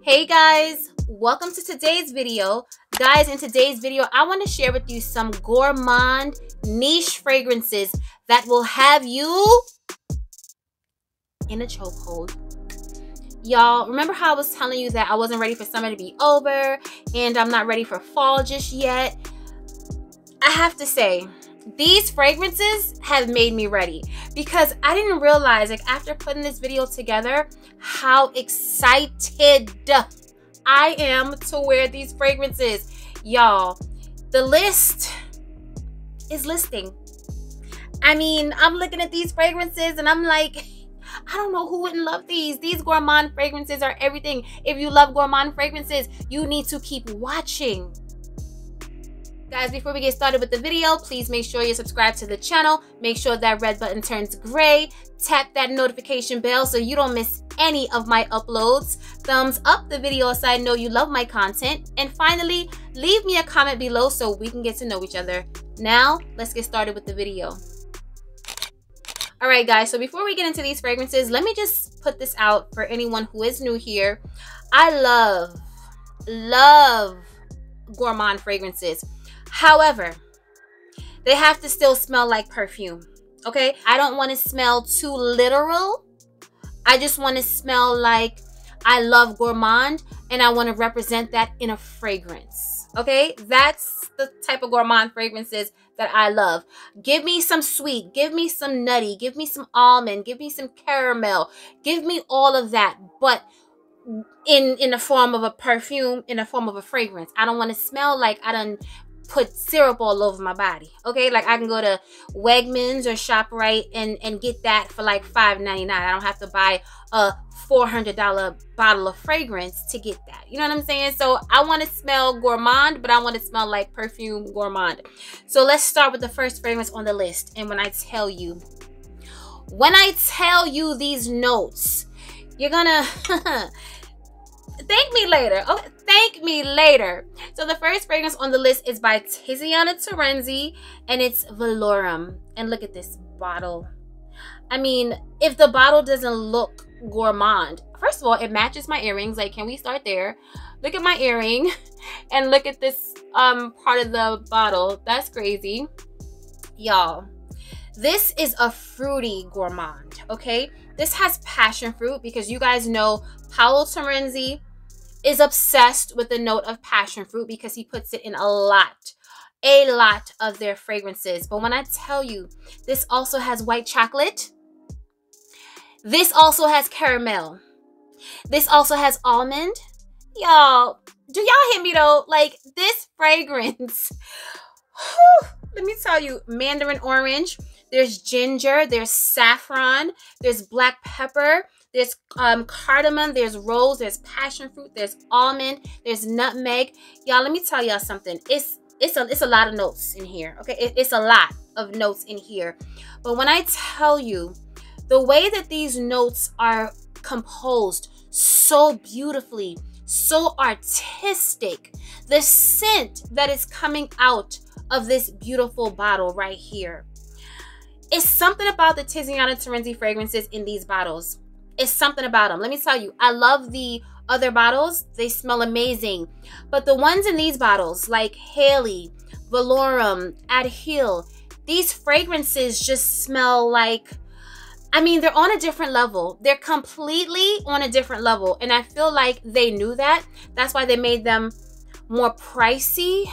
Hey guys, welcome to today's video. Guys, in today's video, I want to share with you some gourmand niche fragrances that will have you in a chokehold. Y'all, remember how I was telling you that I wasn't ready for summer to be over and I'm not ready for fall just yet? I have to say, these fragrances have made me ready because I didn't realize, like, after putting this video together, how excited I am to wear these fragrances. Y'all, the list is listing. I mean, I'm looking at these fragrances and I'm like, I don't know who wouldn't love these. These gourmand fragrances are everything. If you love gourmand fragrances, you need to keep watching. Guys, before we get started with the video, please make sure you're subscribed to the channel. Make sure that red button turns gray. Tap that notification bell so you don't miss any of my uploads. Thumbs up the video so I know you love my content. And finally, leave me a comment below so we can get to know each other. Now, let's get started with the video. Alright guys, so before we get into these fragrances, let me just put this out for anyone who is new here. I love gourmand fragrances. However, they have to still smell like perfume, okay? I don't want to smell too literal. I just want to smell like I love gourmand and I want to represent that in a fragrance, okay? That's the type of gourmand fragrances that I love. Give me some sweet, give me some nutty, give me some almond, give me some caramel, give me all of that, but in the form of a perfume, in the form of a fragrance. I don't want to smell like I done put syrup all over my body, okay? Like I can go to Wegmans or ShopRite and get that for like $5.99. I don't have to buy a $400 bottle of fragrance to get that. You know what I'm saying? So I want to smell gourmand, but I want to smell like perfume gourmand. So let's start with the first fragrance on the list. And when I tell you these notes, you're gonna thank me later. Okay, thank me later. So the first fragrance on the list is by TIZIANA TERENZI and it's velourum. And look at this bottle. I mean, if the bottle doesn't look gourmand, first of all, it matches my earrings. Like, can we start there? Look at my earring and look at this part of the bottle. That's crazy. Y'all, this is a fruity gourmand, okay? This has passion fruit because you guys know Paolo Terenzi is obsessed with the note of passion fruit because he puts it in a lot of their fragrances. But when I tell you, this also has white chocolate. This also has caramel. This also has almond. Y'all, do y'all hear me though? Like this fragrance, whew, let me tell you, mandarin orange, there's ginger, there's saffron, there's black pepper, there's cardamom, there's rose, there's passion fruit, there's almond, there's nutmeg. Y'all, let me tell y'all something. It's a lot of notes in here, okay? It's a lot of notes in here. But when I tell you, the way that these notes are composed so beautifully, so artistic, the scent that is coming out of this beautiful bottle right here. It's something about the TIZIANA TERENZI fragrances in these bottles. It's something about them. Let me tell you, I love the other bottles. They smell amazing. But the ones in these bottles, like Haley, Velourum, Adhil, these fragrances just smell like, I mean, they're on a different level. They're completely on a different level. And I feel like they knew that. That's why they made them more pricey.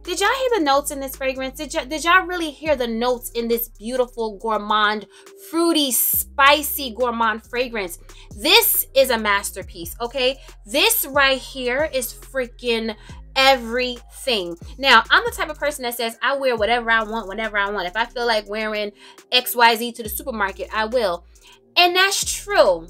Did y'all hear the notes in this fragrance? Did y'all really hear the notes in this beautiful gourmand, fruity, spicy gourmand fragrance? This is a masterpiece, okay? This right here is freaking everything. Now, I'm the type of person that says I wear whatever I want, whenever I want. If I feel like wearing XYZ to the supermarket, I will. And that's true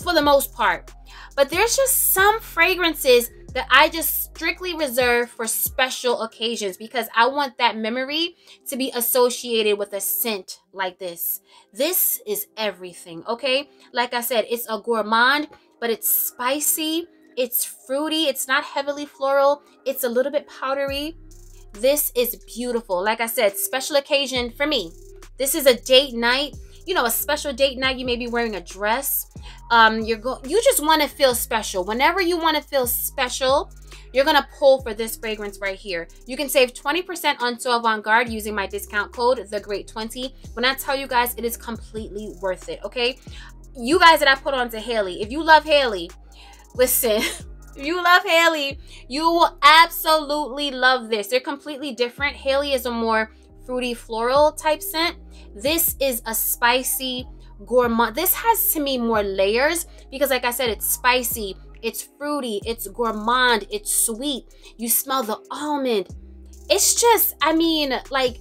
for the most part. But there's just some fragrances that I just strictly reserve for special occasions because I want that memory to be associated with a scent like this. This is everything, okay? Like I said, it's a gourmand, but it's spicy, it's fruity, it's not heavily floral, it's a little bit powdery. This is beautiful. Like I said, special occasion for me. This is a date night. You know, a special date night, you may be wearing a dress. You just want to feel special. Whenever you want to feel special, you're going to pull for this fragrance right here. You can save 20% on So Avant-Garde using my discount code, THEGREAT20. When I tell you guys, it is completely worth it, okay? You guys that I put on to Haley, if you love Haley, listen, if you love Haley, you will absolutely love this. They're completely different. Haley is a more fruity floral type scent. This is a spicy gourmand. This has to me more layers because like I said, it's spicy, it's fruity, it's gourmand, it's sweet. You smell the almond. It's just, I mean, like,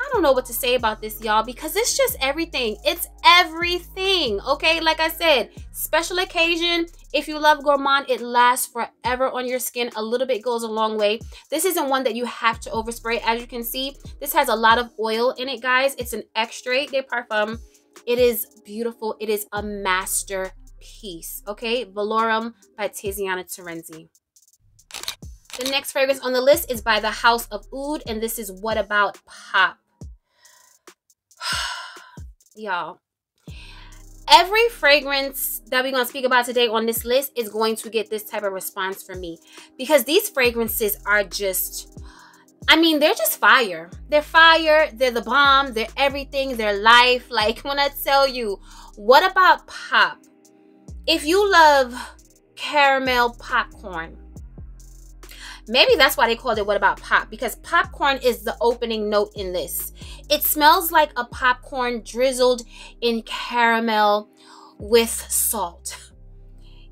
I don't know what to say about this, y'all, because it's just everything. It's everything, okay? Like I said, special occasion. If you love gourmand, it lasts forever on your skin. A little bit goes a long way. This isn't one that you have to overspray. As you can see, this has a lot of oil in it, guys. It's an extrait de parfum. It is beautiful. It is a masterpiece, okay? Velourum by TIZIANA Terenzi. The next fragrance on the list is by the House of Oud, and this is What About Pop. Y'all, every fragrance that we're going to speak about today on this list is going to get this type of response from me because these fragrances are just, I mean, they're just fire. They're fire. They're the bomb. They're everything. They're life. Like when I tell you, What About Pop? If you love caramel popcorn, maybe that's why they called it What About Pop, because popcorn is the opening note in this. It smells like a popcorn drizzled in caramel with salt.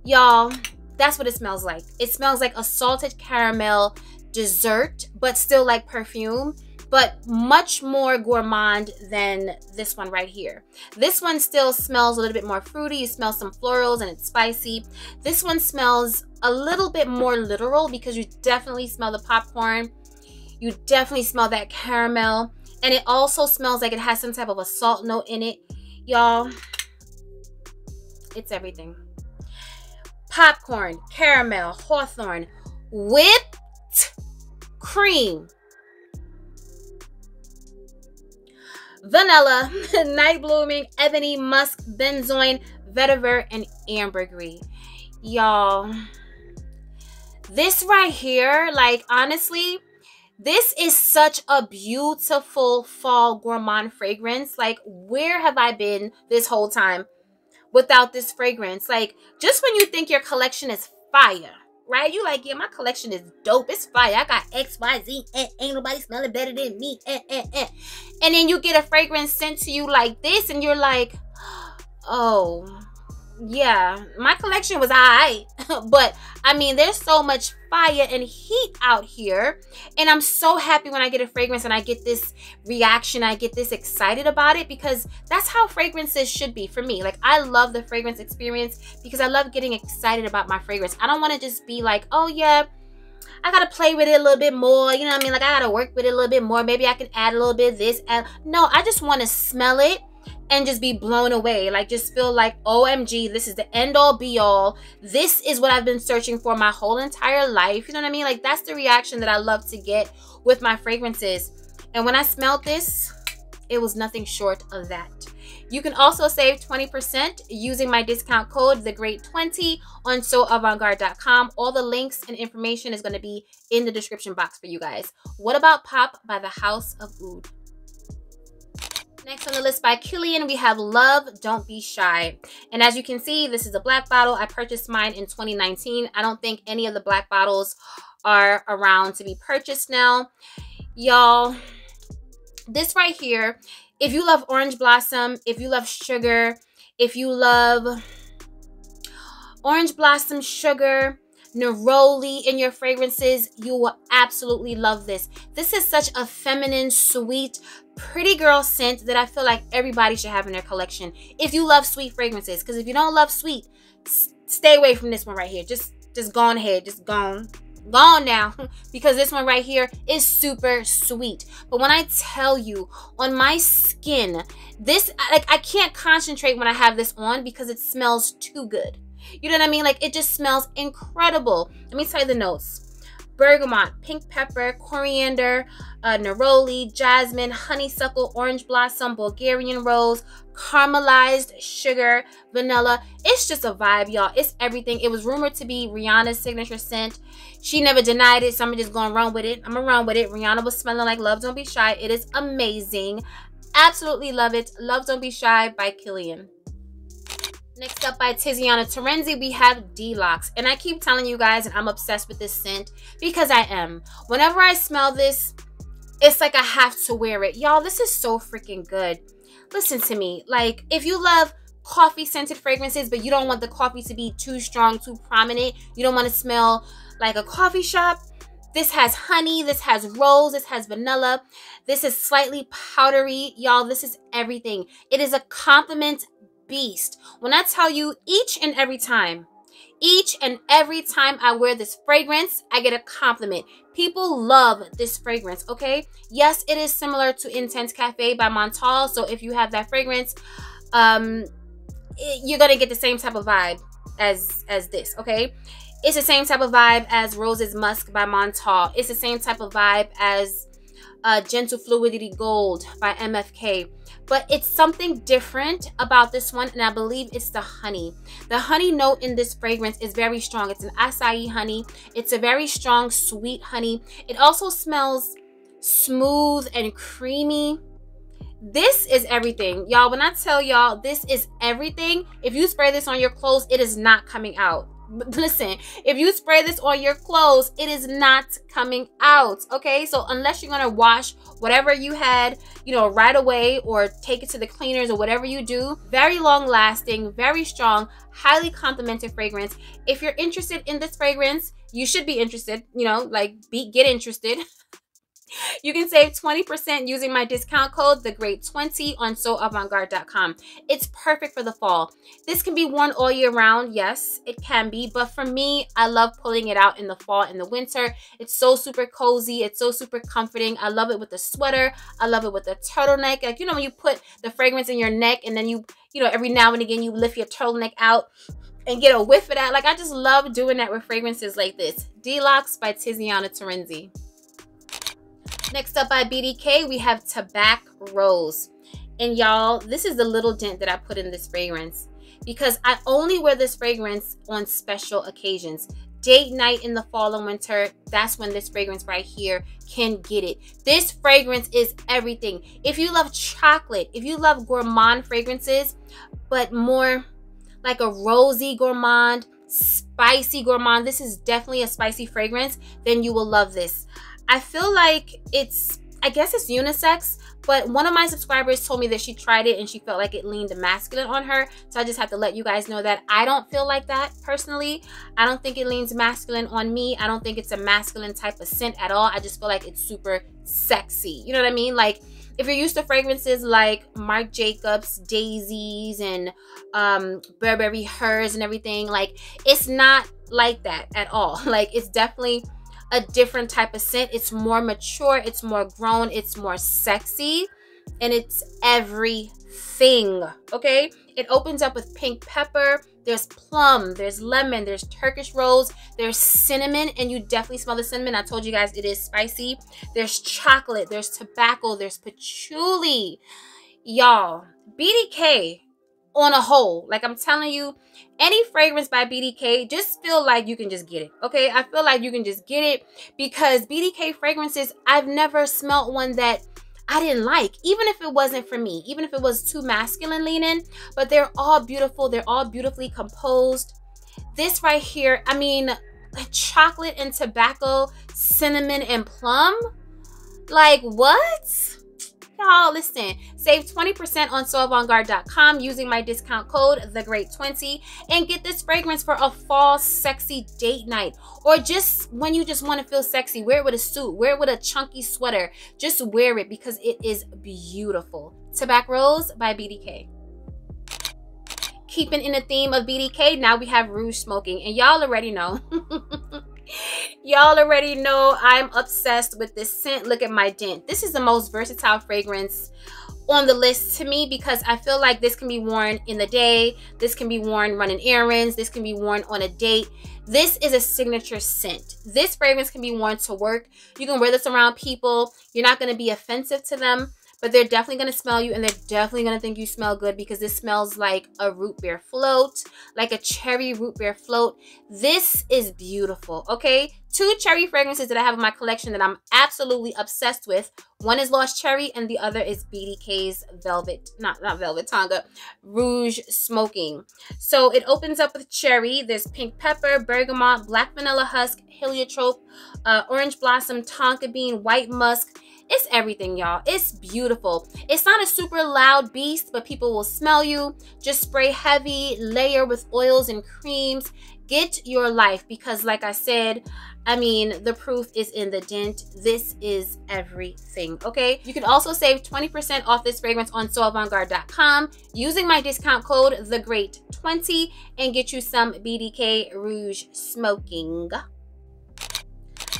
Y'all, that's what it smells like. It smells like a salted caramel dessert, but still like perfume, but much more gourmand than this one right here. This one still smells a little bit more fruity. You smell some florals and it's spicy. This one smells a little bit more literal because you definitely smell the popcorn. You definitely smell that caramel. And it also smells like it has some type of a salt note in it. Y'all, it's everything. Popcorn, caramel, hawthorn, whipped cream, vanilla, night blooming, ebony, musk, benzoin, vetiver, and ambergris. Y'all, this right here, like honestly, this is such a beautiful fall gourmand fragrance. Like, where have I been this whole time without this fragrance? Like, just when you think your collection is fire, right? You like, yeah, my collection is dope. It's fire. I got X, Y, Z. Ain't nobody smelling better than me. And then you get a fragrance sent to you like this, and you're like, oh, yeah, my collection was alright. But I mean, there's so much fire and heat out here, and I'm so happy when I get a fragrance and I get this reaction, I get this excited about it, because that's how fragrances should be for me. Like, I love the fragrance experience because I love getting excited about my fragrance. I don't want to just be like, oh yeah, I gotta play with it a little bit more, you know what I mean? Like, I gotta work with it a little bit more. Maybe I can add a little bit of this. No, I just want to smell it and just be blown away. Like, just feel like, OMG, this is the end all be all. This is what I've been searching for my whole entire life. You know what I mean? Like, that's the reaction that I love to get with my fragrances. And when I smelled this, it was nothing short of that. You can also save 20% using my discount code, THEGREAT20, on soavantgarde.com. All the links and information is going to be in the description box for you guys. What About Pop by the House of Oud. Next on the list by Kilian, we have Love, Don't Be Shy. And as you can see, this is a black bottle. I purchased mine in 2019. I don't think any of the black bottles are around to be purchased now. Y'all, this right here, if you love orange blossom, if you love sugar, if you love orange blossom, sugar, neroli in your fragrances, you will absolutely love this. This is such a feminine, sweet, pretty girl scent that I feel like everybody should have in their collection if you love sweet fragrances. Because if you don't love sweet, stay away from this one right here. Just go on ahead. Just go on now, because this one right here is super sweet. But when I tell you, on my skin, this, like, I can't concentrate when I have this on because it smells too good. You know what I mean? Like, it just smells incredible. Let me tell you the notes. bergamot, pink pepper, coriander, neroli, jasmine, honeysuckle, orange blossom, Bulgarian rose, caramelized sugar, vanilla. It's just a vibe, y'all. It's everything. It was rumored to be Rihanna's signature scent. She never denied it, so I'm just gonna run with it. I'm gonna run with it. Rihanna was smelling like Love Don't Be Shy. It is amazing. Absolutely love it. Love Don't Be Shy by Killian. Next up by Tiziana Terenzi, we have DELOX. And I keep telling you guys, and I'm obsessed with this scent because I am. Whenever I smell this, it's like I have to wear it. Y'all, this is so freaking good. Listen to me. Like, if you love coffee scented fragrances, but you don't want the coffee to be too strong, too prominent, you don't want to smell like a coffee shop, this has honey, this has rose, this has vanilla, this is slightly powdery. Y'all, this is everything. It is a compliment beast. When I tell you, each and every time I wear this fragrance, I get a compliment. People love this fragrance, okay? Yes, it is similar to Intense Cafe by Montal. So if you have that fragrance, you're gonna get the same type of vibe as this, okay? It's the same type of vibe as Roses Musk by Montal. It's the same type of vibe as Gentle Fluidity Gold by MFK. But it's something different about this one, and I believe it's the honey. The honey note in this fragrance is very strong. It's an acai honey. It's a very strong, sweet honey. It also smells smooth and creamy. This is everything. Y'all, when I tell y'all this is everything, if you spray this on your clothes, it is not coming out. Listen, if you spray this on your clothes, it is not coming out, okay? So unless you're gonna wash whatever you had, you know, right away, or take it to the cleaners or whatever you do, very long lasting, very strong, highly complimented fragrance. If you're interested in this fragrance, you should be interested, you know, like get interested. You can save 20% using my discount code, THEGREAT20, on SoAvantGarde.com. It's perfect for the fall. This can be worn all year round. Yes, it can be. But for me, I love pulling it out in the fall and the winter. It's so super cozy. It's so super comforting. I love it with the sweater. I love it with the turtleneck. Like, you know, when you put the fragrance in your neck and then you know, every now and again you lift your turtleneck out and get a whiff of that. Like, I just love doing that with fragrances like this. DELOX by Tiziana Terenzi. Next up by BDK, we have Tobacco Rose. And y'all, this is the little dent that I put in this fragrance because I only wear this fragrance on special occasions. Date night in the fall and winter, that's when this fragrance right here can get it. This fragrance is everything. If you love chocolate, if you love gourmand fragrances, but more like a rosy gourmand, spicy gourmand, this is definitely a spicy fragrance, then you will love this. I feel like I guess it's unisex, but one of my subscribers told me that she tried it and she felt like it leaned masculine on her. So I just have to let you guys know that I don't feel like that personally. I don't think it leans masculine on me. I don't think it's a masculine type of scent at all. I just feel like it's super sexy. You know what I mean? Like, if you're used to fragrances like Marc Jacobs, Daisies, and Burberry Hers and everything, like, it's not like that at all. Like, it's definitely a different type of scent. It's more mature, it's more grown, it's more sexy, and it's everything, okay? It opens up with pink pepper, there's plum, there's lemon, there's Turkish rose, there's cinnamon, and you definitely smell the cinnamon. I told you guys it is spicy. There's chocolate, there's tobacco, there's patchouli. Y'all, BDK on a whole, like, I'm telling you, any fragrance by BDK, just feel like you can just get it, okay? I feel like you can just get it because BDK fragrances, I've never smelled one that I didn't like, even if it wasn't for me, even if it was too masculine leaning, but they're all beautiful. They're all beautifully composed. This right here, I mean, chocolate and tobacco, cinnamon and plum, like, what? Y'all, listen, save 20% on SoAvantGarde.com using my discount code, THEGREAT20, and get this fragrance for a fall sexy date night, or just when you just want to feel sexy. Wear it with a suit, wear it with a chunky sweater. Just wear it because it is beautiful. Tobacco Rose by BDK. Keeping in the theme of BDK, now we have Rouge Smoking, and y'all already know. Y'all already know I'm obsessed with this scent. Look at my dent. This is the most versatile fragrance on the list to me because I feel like this can be worn in the day. This can be worn running errands. This can be worn on a date. This is a signature scent. This fragrance can be worn to work. You can wear this around people. You're not going to be offensive to them, but they're definitely going to smell you and they're definitely going to think you smell good because this smells like a root beer float, like a cherry root beer float. This is beautiful, okay? 2 cherry fragrances that I have in my collection that I'm absolutely obsessed with. One is Lost Cherry and the other is BDK's Velvet, not Velvet Tonga, Rouge Smoking. So it opens up with cherry. There's pink pepper, bergamot, black vanilla husk, heliotrope, orange blossom, tonka bean, white musk. It's everything, y'all. It's beautiful. It's not a super loud beast, but people will smell you. Just spray heavy, layer with oils and creams. Get your life because like I said, I mean, the proof is in the dent. This is everything, okay? You can also save 20% off this fragrance on soavantgarde.com using my discount code, THEGREAT20, and get you some BDK Rouge Smoking.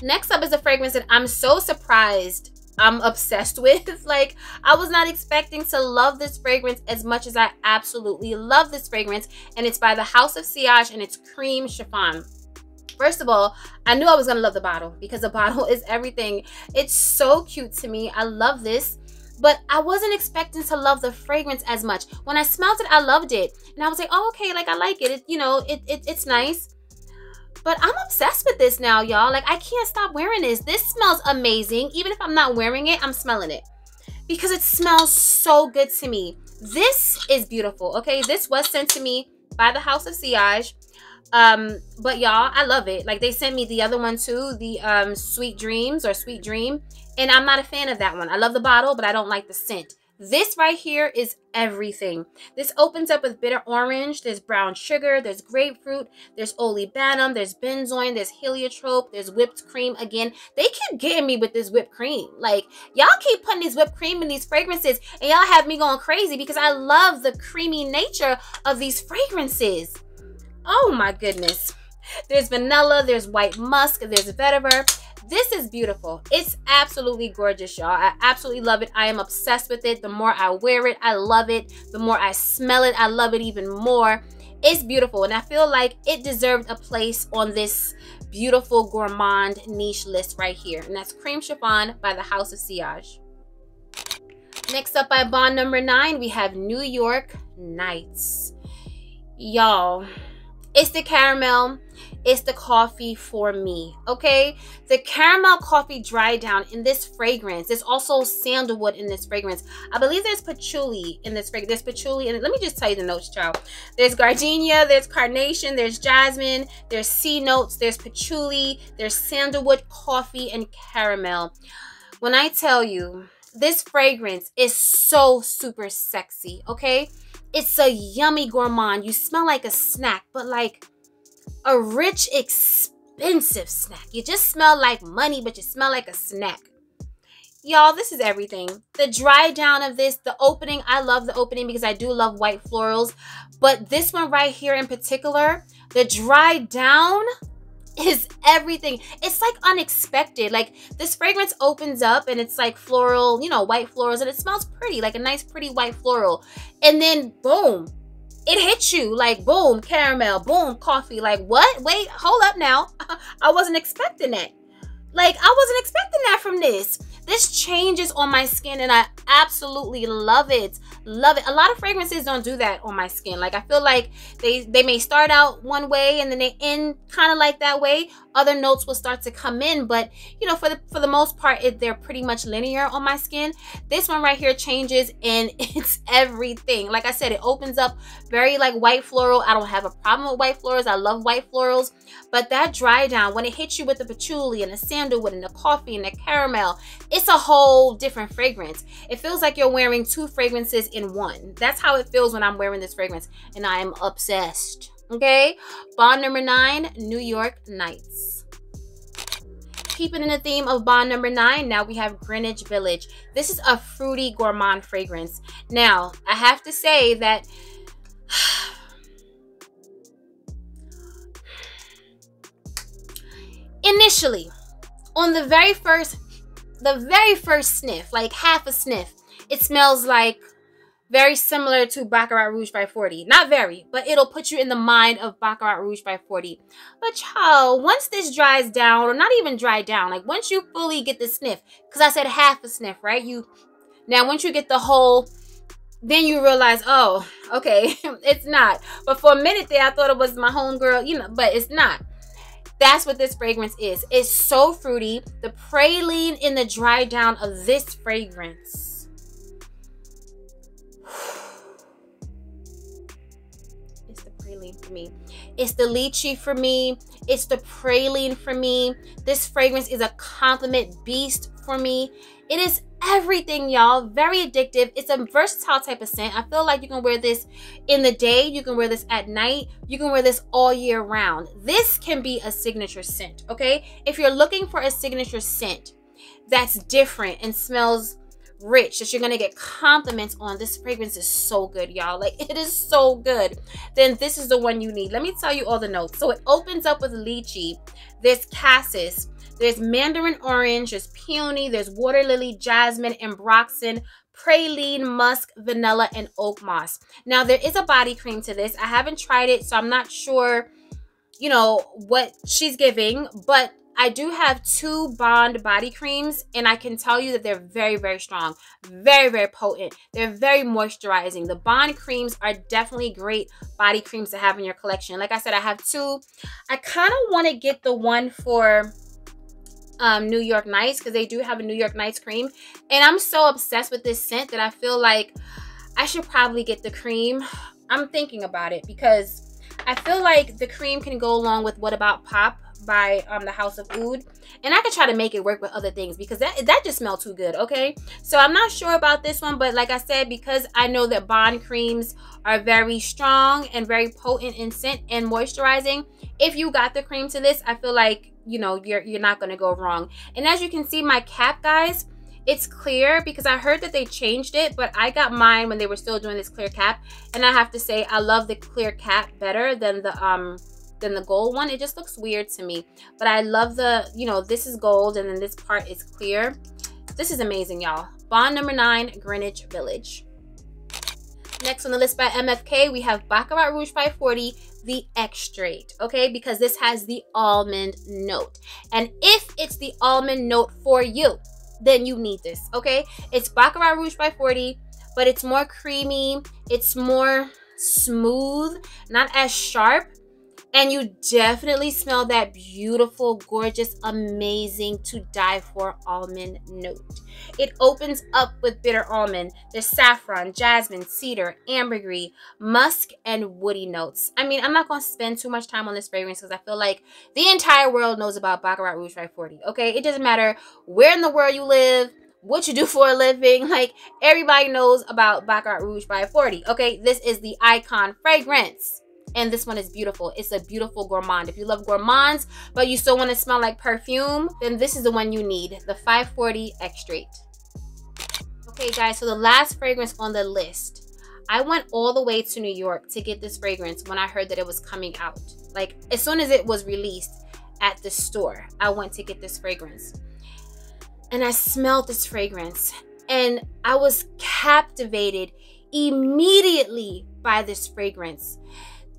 Next up is a fragrance that I'm so surprised I'm obsessed with. Like, I was not expecting to love this fragrance as much as I absolutely love this fragrance, and it's by the House of Sillage and it's Cream Chiffon. First of all, I knew I was gonna love the bottle because the bottle is everything. It's so cute to me. I love this, but I wasn't expecting to love the fragrance as much. When I smelled it, I loved it, and I was like, oh, okay, like I like it. It's nice. But I'm obsessed with this now, y'all. Like, I can't stop wearing this. This smells amazing. Even if I'm not wearing it, I'm smelling it because it smells so good to me. This is beautiful, okay? This was sent to me by the House of Sillage. But y'all, I love it. Like, they sent me the other one too, the Sweet Dreams or Sweet Dream, and I'm not a fan of that one. I love the bottle, but I don't like the scent. This right here is everything. This opens up with bitter orange, there's brown sugar, there's grapefruit, there's olibanum, there's benzoin, there's heliotrope, there's whipped cream. Again, they keep getting me with this whipped cream. Like, y'all keep putting this whipped cream in these fragrances and y'all have me going crazy because I love the creamy nature of these fragrances. Oh my goodness. There's vanilla, there's white musk, there's vetiver. This is beautiful. It's absolutely gorgeous, y'all. I absolutely love it. I am obsessed with it. The more I wear it, I love it. The more I smell it, I love it even more. It's beautiful, and I feel like it deserved a place on this beautiful gourmand niche list right here, and that's Cream Chiffon by the House of Sillage. Next up by Bond number 9, we have New York Nights. Y'all, it's the caramel. It's the coffee for me, okay? The caramel coffee dry down in this fragrance. There's also sandalwood in this fragrance. I believe there's patchouli in this fragrance. There's patchouli in it. Let me just tell you the notes, child. There's gardenia, there's carnation, there's jasmine, there's sea notes, there's patchouli, there's sandalwood, coffee, and caramel. When I tell you, this fragrance is so super sexy, okay? It's a yummy gourmand. You smell like a snack, but like a rich, expensive snack. You just smell like money, but you smell like a snack. Y'all, this is everything. The dry down of this, the opening, I love the opening because I do love white florals. But this one right here in particular, the dry down is everything. It's like unexpected. Like, this fragrance opens up and it's like floral, you know, white florals, and it smells pretty, like a nice, pretty white floral. And then, boom, it hits you like, boom, caramel, boom, coffee. Like, what? Wait, hold up now. I wasn't expecting that. Like, I wasn't expecting that from this. This changes on my skin and I absolutely love it. Love it. A lot of fragrances don't do that on my skin. Like, I feel like they may start out one way and then they end kind of like that way. Other notes will start to come in, but you know, for the most part, they're pretty much linear on my skin. This one right here changes and it's everything. Like I said, it opens up very like white floral. I don't have a problem with white florals. I love white florals, but that dry down, when it hits you with the patchouli and the sandalwood and the coffee and the caramel, it's a whole different fragrance. It feels like you're wearing 2 fragrances in one. That's how it feels when I'm wearing this fragrance, and I am obsessed. Okay, Bond number 9, New York Nights. Keeping in the theme of Bond number 9, now we have Greenwich Village. This is a fruity gourmand fragrance. Now, I have to say that initially, on the very first the very first sniff, like half a sniff, it smells like very similar to Baccarat Rouge by 40. Not very, but it'll put you in the mind of Baccarat Rouge by 40. But child, once this dries down, or not even dry down, like once you fully get the sniff, because I said half a sniff, right? Now once you get the whole, then you realize, oh, okay, it's not. But for a minute there, I thought it was my homegirl, you know, but it's not. That's what this fragrance is. It's so fruity. The praline in the dry down of this fragrance. It's the praline for me. It's the lychee for me. It's the praline for me. This fragrance is a compliment beast for me. It is everything, y'all. Very addictive. It's a versatile type of scent. I feel like you can wear this in the day. You can wear this at night. You can wear this all year round. This can be a signature scent, okay? If you're looking for a signature scent that's different and smells rich, that you're gonna get compliments on, this fragrance is so good, y'all. Like, it is so good. Then this is the one you need. Let me tell you all the notes. So it opens up with lychee. There's cassis. There's mandarin orange, there's peony, there's water lily, jasmine, ambroxan, praline, musk, vanilla, and oak moss. Now, there is a body cream to this. I haven't tried it, so I'm not sure, you know, what she's giving, but I do have 2 Bond body creams, and I can tell you that they're very, very strong, very, very potent. They're very moisturizing. The Bond creams are definitely great body creams to have in your collection. Like I said, I have 2. I kind of want to get the one for New York Nights, because they do have a New York Nights cream, and I'm so obsessed with this scent that I feel like I should probably get the cream. I'm thinking about it because I feel like the cream can go along with What About Pop by the House of Oud, and I could try to make it work with other things because that just smells too good. Okay, so I'm not sure about this one, but like I said, because I know that Bond creams are very strong and very potent in scent and moisturizing, if you got the cream to this, I feel like, you know, you're not going to go wrong. And as you can see, my cap, guys, it's clear because I heard that they changed it, but I got mine when they were still doing this clear cap, and I have to say I love the clear cap better than the gold one. It just looks weird to me, but I love the, you know, this is gold and then this part is clear. This is amazing, y'all. Bond number 9, Greenwich Village. Next on the list by MFK, we have Baccarat Rouge by 40, the extrait, okay? Because this has the almond note. And if it's the almond note for you, then you need this, okay? It's Baccarat Rouge by 40, but it's more creamy. It's more smooth, not as sharp. And you definitely smell that beautiful, gorgeous, amazing, to die for almond note. It opens up with bitter almond. There's saffron, jasmine, cedar, ambergris, musk, and woody notes. I mean, I'm not going to spend too much time on this fragrance because I feel like the entire world knows about Baccarat Rouge by 40, okay? It doesn't matter where in the world you live, what you do for a living, like, everybody knows about Baccarat Rouge by 40, okay? This is the icon fragrance. And this one is beautiful. It's a beautiful gourmand. If you love gourmands, but you still want to smell like perfume, then this is the one you need. The 540 extrait. Okay, guys, so the last fragrance on the list. I went all the way to New York to get this fragrance when I heard that it was coming out. Like, as soon as it was released at the store, I went to get this fragrance. And I smelled this fragrance. And I was captivated immediately by this fragrance.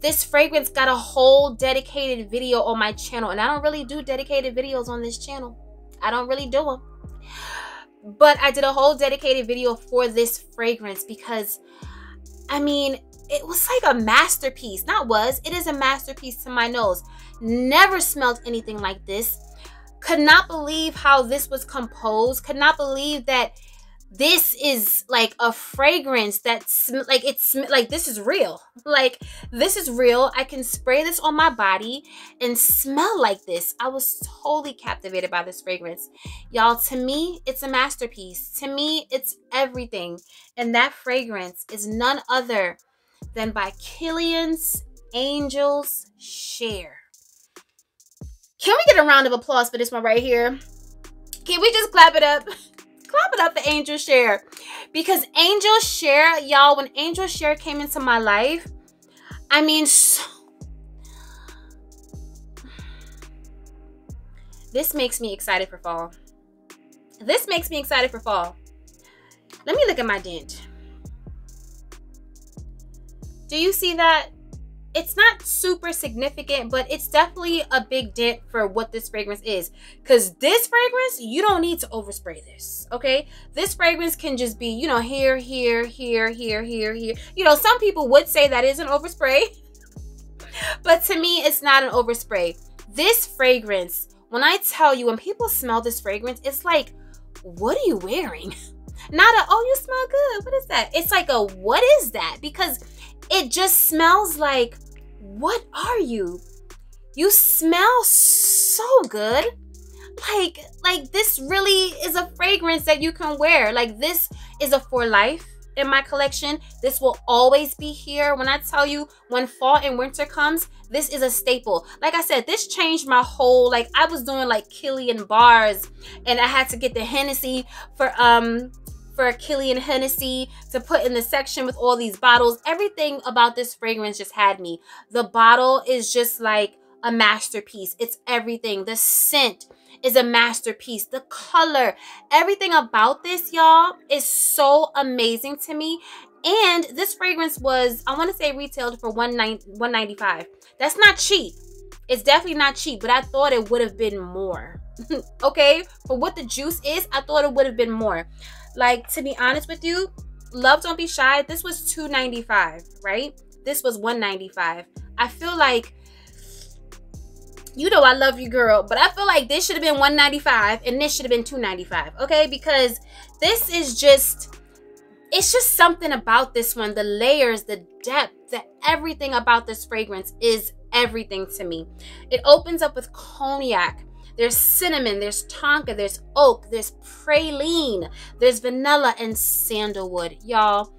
This fragrance got a whole dedicated video on my channel, and I don't really do dedicated videos on this channel. I don't really do them. But I did a whole dedicated video for this fragrance because, I mean, it was like a masterpiece. It is a masterpiece to my nose. Never smelled anything like this. Could not believe how this was composed. Could not believe that this is like a fragrance that's like, it's like, this is real. Like, this is real. I can spray this on my body and smell like this. I was totally captivated by this fragrance. Y'all, to me, it's a masterpiece. To me, it's everything. And that fragrance is none other than by Kilian's Angels Share. Can we get a round of applause for this one right here? Can we just clap it up? Clap it up for Angel Share, because Angel Share, y'all, when Angel Share came into my life, I mean, this makes me excited for fall. This makes me excited for fall. Let me look at my dent. Do you see that? It's not super significant, but it's definitely a big dent for what this fragrance is. Because this fragrance, you don't need to overspray this, okay? This fragrance can just be, you know, here, here, here, here, here, here. You know, some people would say that is an overspray. But to me, it's not an overspray. This fragrance, when I tell you, when people smell this fragrance, it's like, what are you wearing? Not a, oh, you smell good. What is that? It's like a, what is that? Because it just smells like, what are you? You smell so good. Like this really is a fragrance that you can wear. Like this is a for life in my collection. This will always be here. When I tell you, when fall and winter comes, this is a staple. Like I said, this changed my whole, like I was doing like Killian bars and I had to get the Hennessy for Killian Hennessy to put in the section with all these bottles. Everything about this fragrance just had me. The bottle is just like a masterpiece. It's everything. The scent is a masterpiece. The color, everything about this, y'all, is so amazing to me. And this fragrance was, I want to say, retailed for $195. That's not cheap. It's definitely not cheap, but I thought it would have been more. Okay, for what the juice is, I thought it would have been more. Like, to be honest with you, Love Don't Be Shy, this was $295, right? This was $195. I feel like, you know I love you, girl, but I feel like this should have been $195 and this should have been $295, okay? Because this is just, it's just something about this one. The layers, the depth, everything about this fragrance is everything to me. It opens up with cognac. There's cinnamon, there's tonka, there's oak, there's praline, there's vanilla and sandalwood. Y'all,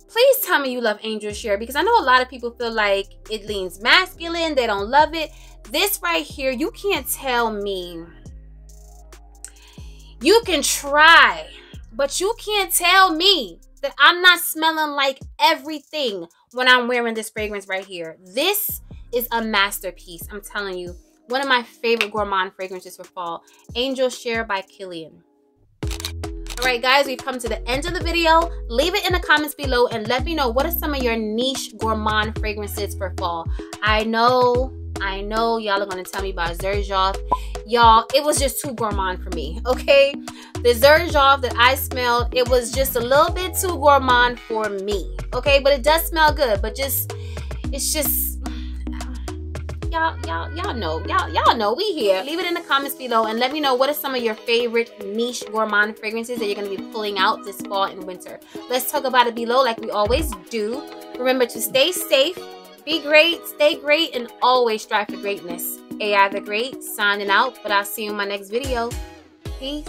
please tell me you love Angel Share, because I know a lot of people feel like it leans masculine. They don't love it. This right here, you can't tell me. You can try, but you can't tell me that I'm not smelling like everything when I'm wearing this fragrance right here. This is a masterpiece, I'm telling you. One of my favorite Gourmand fragrances for fall. Angel Share by Killian. Alright guys, we've come to the end of the video. Leave it in the comments below and let me know what are some of your niche Gourmand fragrances for fall. I know y'all are going to tell me about Xerjoff. Y'all, it was just too gourmand for me, okay? The Xerjoff that I smelled, it was just a little bit too gourmand for me, okay? But it does smell good, but just, it's just, y'all know we here. Leave it in the comments below and let me know what are some of your favorite niche Gourmand fragrances that you're going to be pulling out this fall and winter. Let's talk about it below like we always do. Remember to stay safe, be great, stay great, and always strive for greatness. AI the Great signing out, but I'll see you in my next video. Peace.